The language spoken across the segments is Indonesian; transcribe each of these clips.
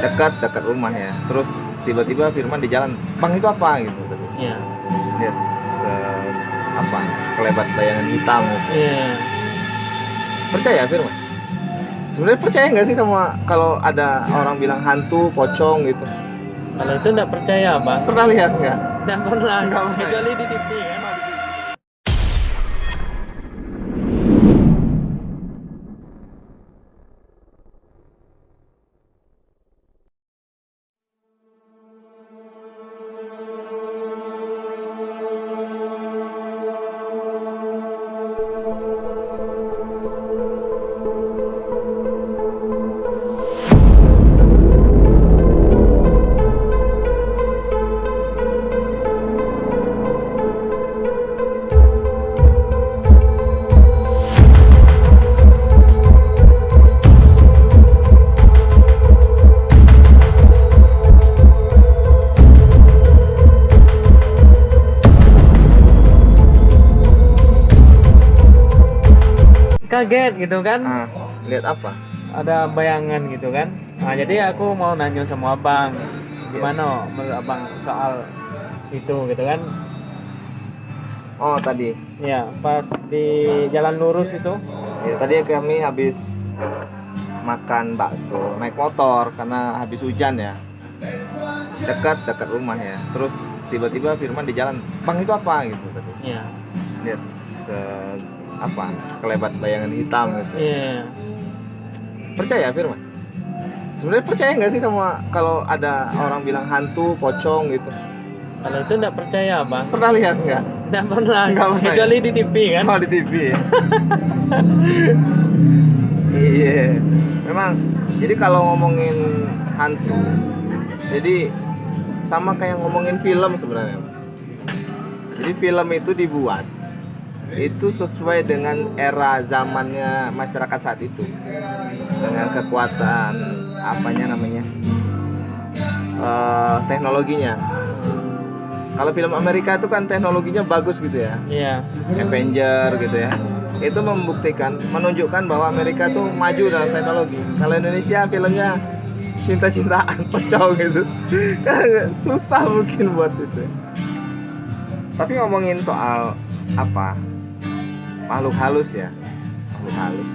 dekat rumah ya. Terus tiba-tiba Firman di jalan, bang itu apa gitu tadi. Iya. Lihat apa sekelebat bayangan hitam gitu. Iya. Percaya Firman? Sebenarnya percaya nggak sih sama kalau ada orang bilang hantu, pocong gitu? Kalau itu enggak percaya, Bang. Pernah lihat nggak? Enggak pernah. Nggak pernah. Kecuali di TV kan. Kaget gitu kan. Lihat apa? Ada bayangan gitu kan. Nah, jadi aku mau nanya sama abang, gimana menurut abang soal itu gitu kan. Oh tadi. Ya, pas di jalan lurus itu. Ya tadi kami habis makan bakso, naik motor karena habis hujan ya. Dekat rumah ya. Terus tiba-tiba Firman di jalan, bang itu apa gitu tadi. Iya. Lihat apa sekelebat bayangan hitam gitu. Iya. Percaya Firman? Sebenarnya percaya nggak sih sama kalau ada orang bilang hantu, pocong gitu? Kalau itu enggak percaya, Bang. Pernah lihat nggak? Enggak pernah. Nggak pernah, Kecuali ya? di TV kan. Oh di TV ya. Iya. Memang. Jadi kalau ngomongin hantu, jadi sama kayak ngomongin film sebenarnya. Jadi film itu dibuat itu sesuai dengan era zamannya masyarakat saat itu, dengan kekuatan teknologinya. Kalau film Amerika itu kan teknologinya bagus gitu ya. Iya. Avenger gitu ya. Itu membuktikan, menunjukkan bahwa Amerika tuh maju dalam teknologi. Kalau Indonesia filmnya cinta-cintaan, pocong gitu. Kan susah mungkin buat itu. Tapi ngomongin soal makhluk halus ya, makhluk halus.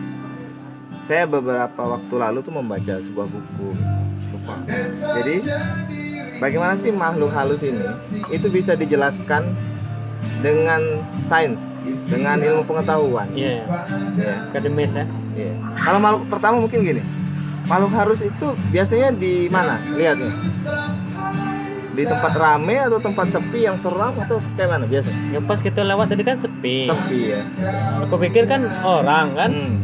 Saya beberapa waktu lalu tuh membaca sebuah buku. Jadi bagaimana sih makhluk halus ini? Itu bisa dijelaskan dengan sains, dengan ilmu pengetahuan. Iya. Ya. Akademis ya. Iya. Kalau makhluk pertama mungkin gini, makhluk halus itu biasanya di mana? Lihat nih. Di tempat rame atau tempat sepi yang seram atau kayak mana biasa? Ya pas kita lewat tadi kan sepi. Sepi ya. Aku pikir kan orang kan.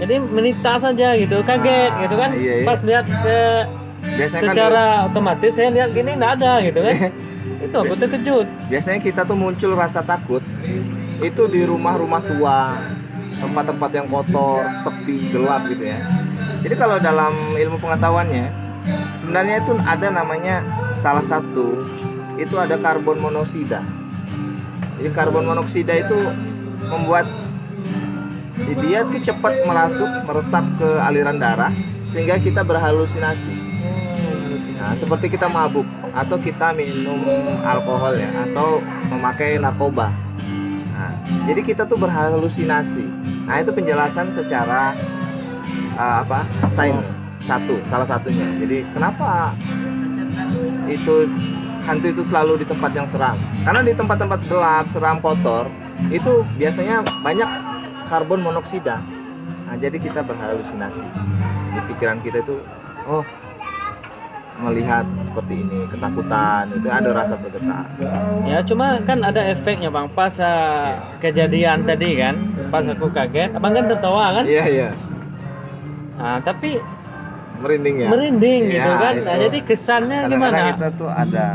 Jadi melintas saja gitu, kaget gitu kan. Iya. Pas lihat ke Biasanya secara otomatis saya lihat gini nggak ada gitu kan. Itu aku terkejut. Biasanya kita tuh muncul rasa takut itu di rumah-rumah tua, tempat-tempat yang kotor, sepi, gelap gitu ya. Jadi kalau dalam ilmu pengetahuannya sebenarnya itu ada namanya salah satu itu ada karbon monoksida. Jadi karbon monoksida itu membuat dia tuh cepat meresap ke aliran darah sehingga kita berhalusinasi. Nah, seperti kita mabuk atau kita minum alkohol ya atau memakai narkoba. Nah, jadi kita tuh berhalusinasi. Nah, itu penjelasan secara sains salah satunya. Jadi kenapa itu hantu itu selalu di tempat yang seram? Karena di tempat-tempat gelap, seram, kotor itu biasanya banyak karbon monoksida. Nah, jadi kita berhalusinasi. Di pikiran kita itu, melihat seperti ini, ketakutan, itu ada rasa bergetar. Ya cuma kan ada efeknya Bang. Pas kejadian tadi kan, pas aku kaget, abang kan tertawa kan? Iya. Nah tapi merinding ya. Merinding gitu kan. Itu. Nah, jadi kesannya Kadang-kadang gimana? kita tuh ada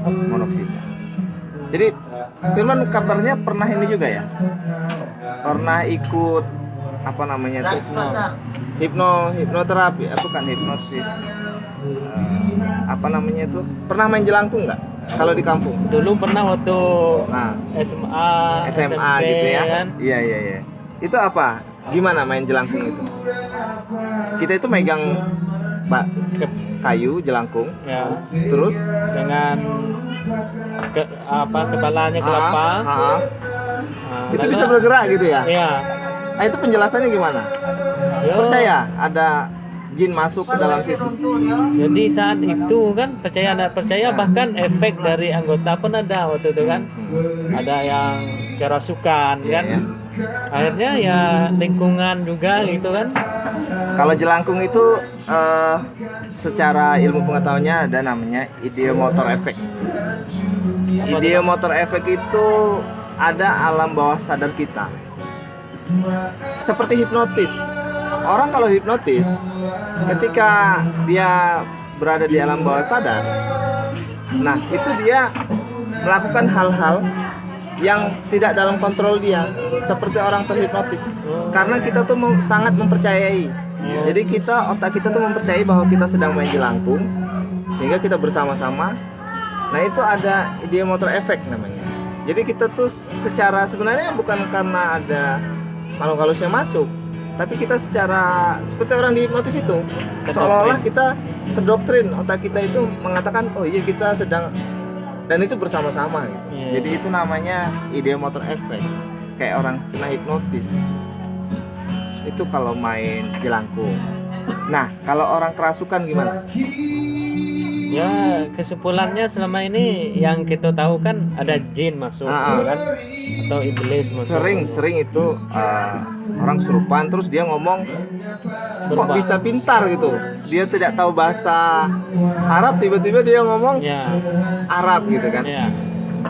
monoksida. Jadi Firman kabarnya pernah ini juga ya? Pernah ikut hipnoterapi, bukan hipnosis. Pernah main jelangkung nggak? Kalau di kampung? Dulu pernah waktu SMA SMP, gitu ya? kan? Iya. Itu apa? Gimana main jelangkung itu? Kita itu megang kayu jelangkung, Ya. terus Dengan kepalanya kelapa. Nah, itu lalu- bisa bergerak gitu ya. Iya. Nah, itu penjelasannya gimana? Yo. Percaya ada jin masuk ke dalam situ. Jadi saat itu kan percaya tidak percaya, bahkan efek dari anggota pun ada waktu itu kan. Ada yang kerasukan kan. Iya. Akhirnya ya lingkungan juga gitu kan. Kalau jelangkung itu secara ilmu pengetahuannya ada namanya ideomotor effect. Ideomotor effect itu ada alam bawah sadar kita. Seperti hipnotis. Orang kalau hipnotis, ketika dia berada di alam bawah sadar, nah itu dia melakukan hal-hal yang tidak dalam kontrol dia, seperti orang terhipnotis. Karena kita tuh sangat mempercayai. Jadi otak kita tuh mempercayai bahwa kita sedang main jelangkung, sehingga kita bersama-sama. Nah itu ada ideomotor effect namanya. Jadi kita tuh sebenarnya bukan karena ada makhluk halus yang masuk, tapi kita secara seperti orang dihipnotis itu, seolah-olah kita terdoktrin. Otak kita itu mengatakan, oh iya kita sedang, dan itu bersama-sama gitu. Jadi itu namanya ideomotor effect, kayak orang kena hipnotis. Itu kalau main jelangkung. Nah, kalau orang kerasukan gimana? Ya kesimpulannya selama ini yang kita tahu kan ada jin masuk kan, atau iblis masuk. Sering itu orang kesurupan terus dia ngomong kok bisa pintar gitu. Dia tidak tahu bahasa Arab, tiba-tiba dia ngomong Arab gitu kan. Ya.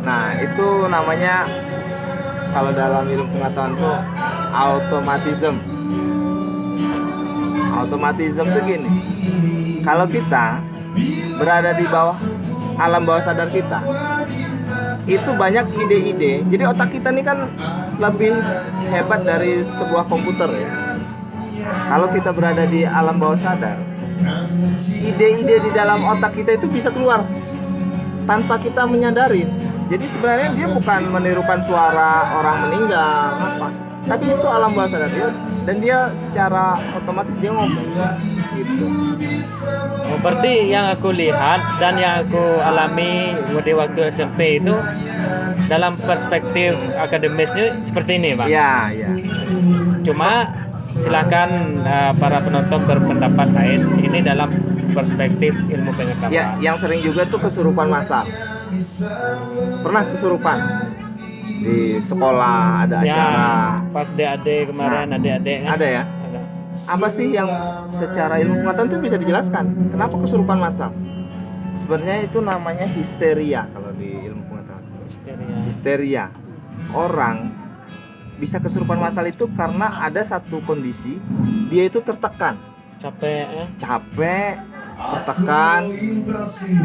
Nah itu namanya kalau dalam ilmu pengetahuan itu automatism. Automatism itu gini, kalau kita berada di bawah alam bawah sadar kita, itu banyak ide-ide. Jadi otak kita ini kan lebih hebat dari sebuah komputer ya. Kalau kita berada di alam bawah sadar, ide-ide di dalam otak kita itu bisa keluar tanpa kita menyadari. Jadi sebenarnya dia bukan menirukan suara orang meninggal apa, tapi itu alam bawah sadar dia, dan dia secara otomatis dia ngomong gitu. Oh, berarti yang aku lihat dan yang aku alami di waktu SMP itu dalam perspektif akademisnya seperti ini, Pak. Iya, iya. Cuma silakan para penonton berpendapat lain. Ini dalam perspektif ilmu pengetahuan. Ya, yang sering juga tuh kesurupan massal. Pernah kesurupan di sekolah, ada acara. Pas DAD kemarin, adik-adik kan? Ada ya? Ada. Apa sih yang secara ilmu pengetahuan itu bisa dijelaskan? Kenapa kesurupan massal? Sebenarnya itu namanya histeria kalau di ilmu pengetahuan. Histeria. Orang bisa kesurupan massal itu karena ada satu kondisi dia itu tertekan. Capek, tertekan,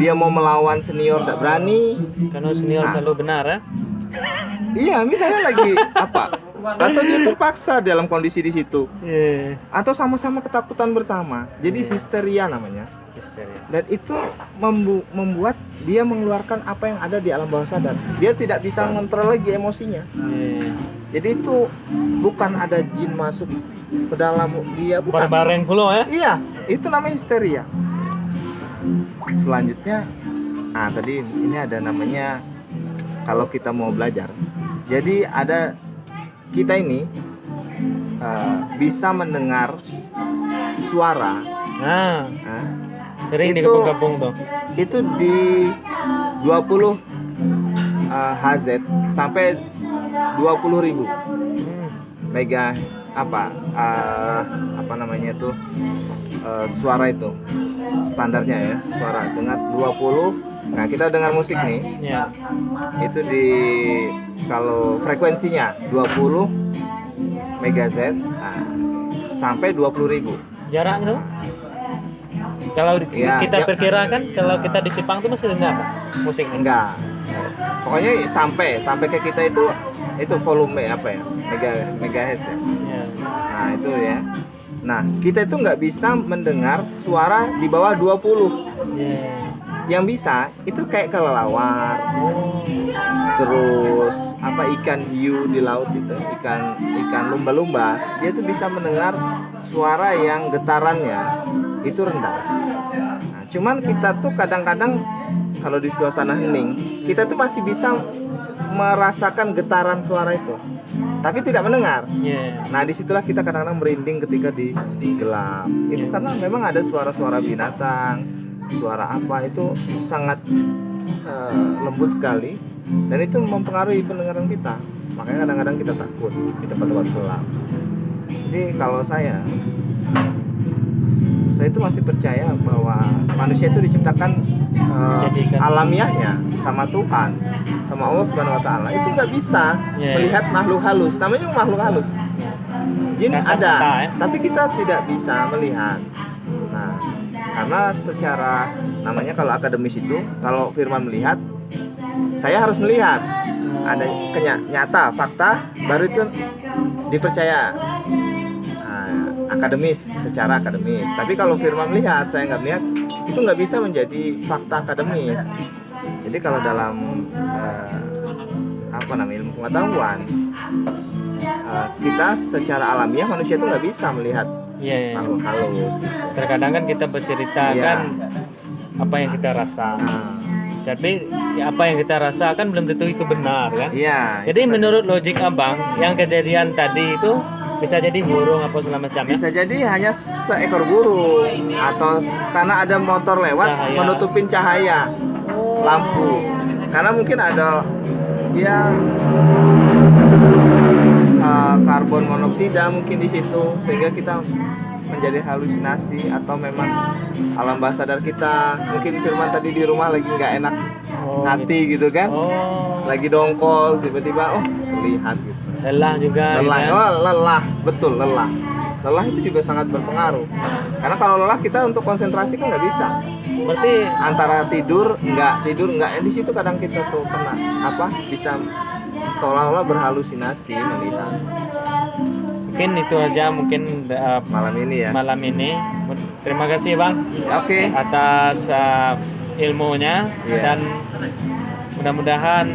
dia mau melawan senior tidak berani. Karena senior selalu benar ya? Iya, misalnya lagi apa? Atau dia terpaksa dalam kondisi di situ. Atau sama-sama ketakutan bersama. Jadi histeria namanya. Dan itu membuat dia mengeluarkan apa yang ada di alam bawah sadar. Dia tidak bisa mengontrol lagi emosinya. Jadi itu bukan ada jin masuk ke dalam dia, bukan. Bareng pula ya? Iya, itu namanya histeria. Selanjutnya, tadi ini ada namanya kalau kita mau belajar. Jadi ada kita ini bisa mendengar suara. Sering itu, digabung-gabung tuh. Itu di 20 Hz sampai 20.000 mega apa namanya tuh suara itu standarnya ya, suara dengar 20. Nah kita dengar musik nih ya. Itu di kalau frekuensinya 20 MHz sampai 20.000. Jarang tuh. Kalau kita perkirakan kalau kita di Jepang tuh masih dengar musik enggak. Pokoknya sampai ke kita itu volume apa ya? Megahertz ya. Nah, itu ya. Nah, kita itu nggak bisa mendengar suara di bawah 20. Yang bisa itu kayak kelelawar. Terus ikan hiu di laut itu, ikan lumba-lumba, dia tuh bisa mendengar suara yang getarannya itu rendah. Nah, Cuman kita tuh kadang-kadang kalau di suasana hening, kita tuh masih bisa merasakan getaran suara itu, tapi tidak mendengar. Iya. Nah, disitulah kita kadang-kadang merinding ketika di gelap. Itu karena memang ada suara-suara binatang, suara apa itu sangat lembut sekali, dan itu mempengaruhi pendengaran kita. Makanya kadang-kadang kita takut di tempat-tempat gelap. Jadi kalau saya itu masih percaya bahwa manusia itu diciptakan alamiahnya sama Tuhan, sama Allah Subhanahu Wa Taala. Itu nggak bisa melihat makhluk halus. Namanya makhluk halus. Jin Kasar ada, mata, ya. tapi kita tidak bisa melihat. Nah, karena secara namanya kalau akademis itu, kalau firman melihat, saya harus melihat ada nyata fakta, baru itu dipercaya. Akademis, secara akademis. Tapi kalau firman melihat, saya nggak melihat, itu nggak bisa menjadi fakta akademis. Jadi kalau dalam ilmu pengetahuan, kita secara alamiah manusia itu nggak bisa melihat Iya. makhluk halus. Gitu. Terkadang kan kita bercerita Iya. kan apa yang kita rasa. Tapi apa yang kita rasakan belum tentu itu benar kan. Iya. Jadi menurut logik abang, yang kejadian tadi itu bisa jadi burung apa segala macam ya? Bisa jadi hanya seekor burung, atau karena ada motor lewat Cahaya. menutupin cahaya lampu. Karena mungkin ada ya karbon monoksida mungkin di situ, sehingga kita menjadi halusinasi, atau memang alam bawah sadar kita, mungkin firman tadi di rumah lagi nggak enak hati gitu kan, lagi dongkol, tiba-tiba terlihat gitu. Lelah juga. Lelah, gitu ya. lelah, betul lelah. Lelah itu juga sangat berpengaruh. Karena kalau lelah kita untuk konsentrasi kan nggak bisa. Berarti Antara tidur nggak, di situ kadang kita tuh kena bisa seolah-olah berhalusinasi melihat. mungkin itu aja mungkin Malam ini ya. malam ini. Terima kasih bang Oke. atas ilmunya Iya. dan mudah-mudahan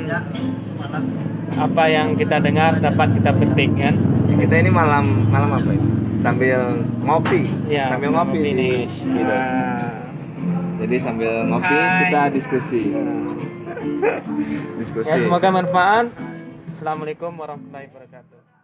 apa yang kita dengar dapat kita petik kan. Kita ini malam apa ini? Sambil ngopi. Ya, Sambil ngopi di nih. Kidos. Jadi sambil ngopi Hai. kita diskusi. Diskusi. Ya semoga manfaat. Assalamualaikum warahmatullahi wabarakatuh.